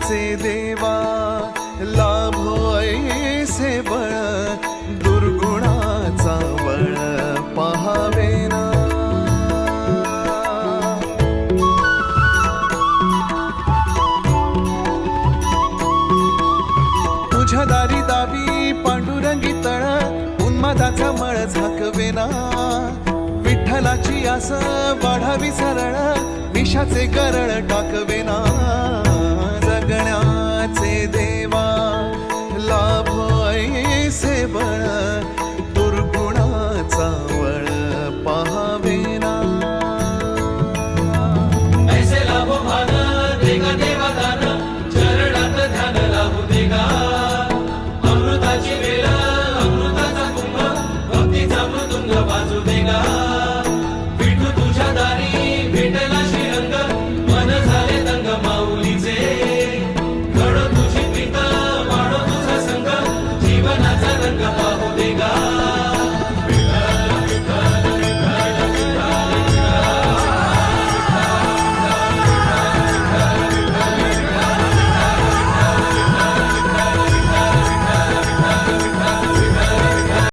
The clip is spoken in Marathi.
गुणाचे देवा लाभो ऐसे बळ दुर्गुणाचा बळ पहावेना तुझ्या दारी दावी पांडुरंगी तळ उन्मादाचा मळ झाकवेना विठ्ठलाची आस वाढावी सरळ विषाचे गरळ टाकवेना